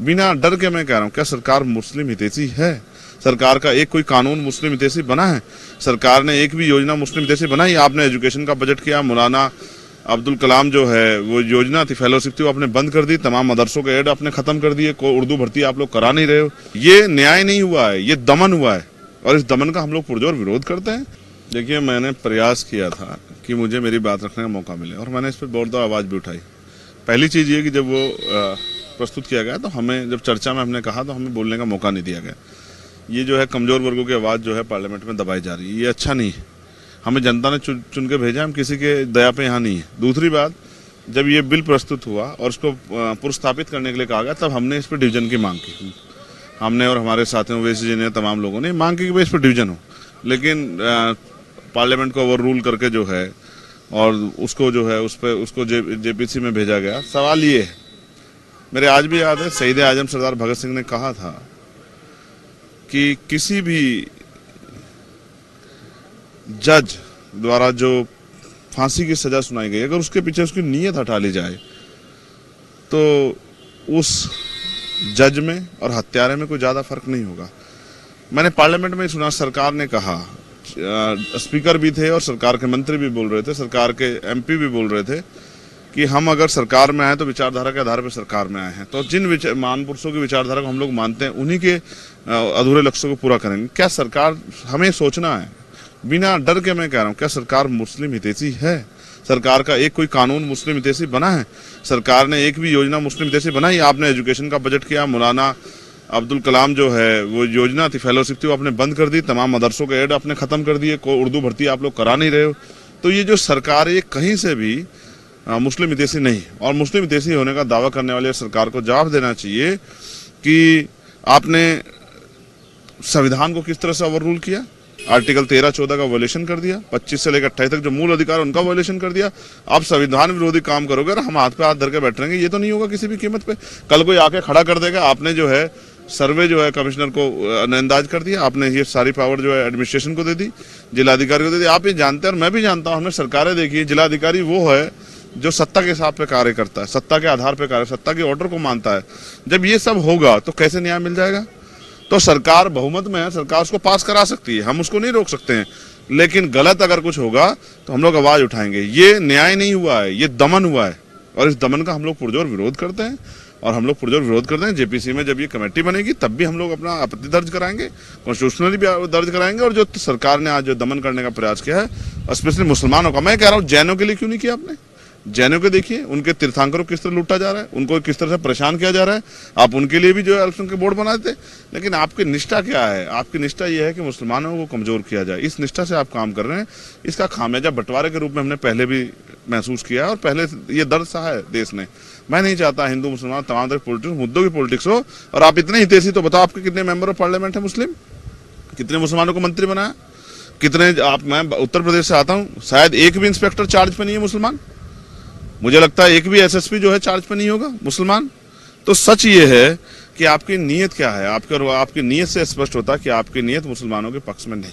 बिना डर के मैं कह रहा हूँ, क्या सरकार मुस्लिम हितैषी है? सरकार का एक कोई कानून मुस्लिम हितैषी बना है? सरकार ने एक भी योजना मुस्लिम हितैषी बनाई? आपने एजुकेशन का बजट किया, मौलाना अब्दुल कलाम जो है वो योजना थी, फेलोशिप थी, वो आपने बंद कर दी, तमाम मदरसों के एड आपने खत्म कर दिए, को उर्दू भर्ती आप लोग करा नहीं रहे हो। ये न्याय नहीं हुआ है, ये दमन हुआ है और इस दमन का हम लोग पुरजोर विरोध करते हैं। देखिए, मैंने प्रयास किया था कि मुझे मेरी बात रखने का मौका मिले और मैंने इस पर जोरदार आवाज भी उठाई। पहली चीज ये कि जब वो प्रस्तुत किया गया तो हमें, जब चर्चा में हमने कहा तो हमें बोलने का मौका नहीं दिया गया। ये जो है कमजोर वर्गों की आवाज जो है पार्लियामेंट में दबाई जा रही है, ये अच्छा नहीं है। हमें जनता ने चुन के भेजा, हम किसी के दया पे यहाँ नहीं है। दूसरी बात, जब ये बिल प्रस्तुत हुआ और उसको पुरस्थापित करने के लिए कहा गया, तब हमने इस पर डिवीजन की मांग की। हमने और हमारे साथियों ओवैसी जी ने, तमाम लोगों ने मांग की कि भाई इस पर डिवीजन हो, लेकिन पार्लियामेंट को ओवर रूल करके जो है और उसको जो है उस पर उसको जेपीसी में भेजा गया। सवाल ये है, मेरे आज भी याद है, शहीद आजम सरदार भगत सिंह ने कहा था कि किसी भी जज द्वारा जो फांसी की सजा सुनाई गई, अगर उसके पीछे उसकी नीयत हटा ली जाए तो उस जज में और हत्यारे में कोई ज्यादा फर्क नहीं होगा। मैंने पार्लियामेंट में सुना, सरकार ने कहा, स्पीकर भी थे और सरकार के मंत्री भी बोल रहे थे, सरकार के एमपी भी बोल रहे थे कि हम अगर सरकार में आए तो विचारधारा के आधार पर सरकार में आए हैं, तो जिन महान पुरुषों की विचारधारा को हम लोग मानते हैं उन्हीं के अधूरे लक्ष्यों को पूरा करेंगे। क्या सरकार, हमें सोचना है, बिना डर के मैं कह रहा हूँ, क्या सरकार मुस्लिम हितैषी है? सरकार का एक कोई कानून मुस्लिम हितैषी बना है? सरकार ने एक भी योजना मुस्लिम हितैषी बनाई? आपने एजुकेशन का बजट किया, मौलाना अब्दुल कलाम जो है वो योजना थी, फेलोशिप थी, वो आपने बंद कर दी, तमाम मदरसों के एड आपने खत्म कर दिए, को उर्दू भर्ती आप लोग करा नहीं रहे हो। तो ये जो सरकार है, कहीं से भी मुस्लिम हितैषी नहीं, और मुस्लिम हितैषी होने का दावा करने वाली सरकार को जवाब देना चाहिए कि आपने संविधान को किस तरह से ओवर रूल किया, आर्टिकल 13-14 का वायलेशन कर दिया, 25 से लेकर 28 तक जो मूल अधिकार उनका वायलेशन कर दिया। आप संविधान विरोधी काम करोगे और हम हाथ पे हाथ धर के बैठ रहेंगे, ये तो नहीं होगा किसी भी कीमत पे। कल कोई आके खड़ा कर देगा, आपने जो है सर्वे जो है कमिश्नर को नजरअंदाज कर दिया, आपने ये सारी पावर जो है एडमिनिस्ट्रेशन को दे दी, जिलाधिकारी को दे दी। आप ये जानते हैं और मैं भी जानता हूँ, हमने सरकारें देखी है, जिलाधिकारी वो है जो सत्ता के हिसाब पे कार्य करता है, सत्ता के आधार पे कार्य, सत्ता के ऑर्डर को मानता है। जब ये सब होगा तो कैसे न्याय मिल जाएगा? तो सरकार बहुमत में है, सरकार उसको पास करा सकती है, हम उसको नहीं रोक सकते हैं, लेकिन गलत अगर कुछ होगा तो हम लोग आवाज उठाएंगे। ये न्याय नहीं हुआ है, ये दमन हुआ है और इस दमन का हम लोग पुरजोर विरोध करते हैं और हम लोग पुरजोर विरोध करते हैं। जेपीसी में जब ये कमेटी बनेगी तब भी हम लोग अपना आपत्ति दर्ज कराएंगे, कॉन्स्टिट्यूशनली भी दर्ज कराएंगे। और जो सरकार ने आज जो दमन करने का प्रयास किया है, स्पेशली मुसलमानों का, मैं कह रहा हूँ जैनों के लिए क्यों नहीं किया आपने? जैनों को देखिए, उनके तीर्थंकरों को किस तरह लूटा जा रहा है, उनको किस तरह से परेशान किया जा रहा है। आप उनके लिए भी जो है इलेक्शन के बोर्ड बना देते, लेकिन आपकी निष्ठा क्या है? आपकी निष्ठा यह है कि मुसलमानों को कमजोर किया जाए। इस निष्ठा से आप काम कर रहे हैं। इसका खामियाजा बंटवारे के रूप में हमने पहले भी महसूस किया है और पहले ये दर्द सहा है देश ने। मैं नहीं चाहता हिंदू मुसलमान तमाम तरह पॉलिटिक्स, मुद्दों की पॉलिटिक्स हो। और आप इतने हितैषी, तो बताओ आपके कितने मेंबर ऑफ पार्लियामेंट है मुस्लिम? कितने मुसलमानों को मंत्री बनाया? कितने? मैं उत्तर प्रदेश से आता हूँ, शायद एक भी इंस्पेक्टर चार्ज पे नहीं है मुसलमान। मुझे लगता है एक भी एसएसपी जो है चार्ज पे नहीं होगा मुसलमान। तो सच ये है कि आपकी नीयत क्या है, आपकी नीयत से स्पष्ट होता है कि आपकी नीयत मुसलमानों के पक्ष में नहीं।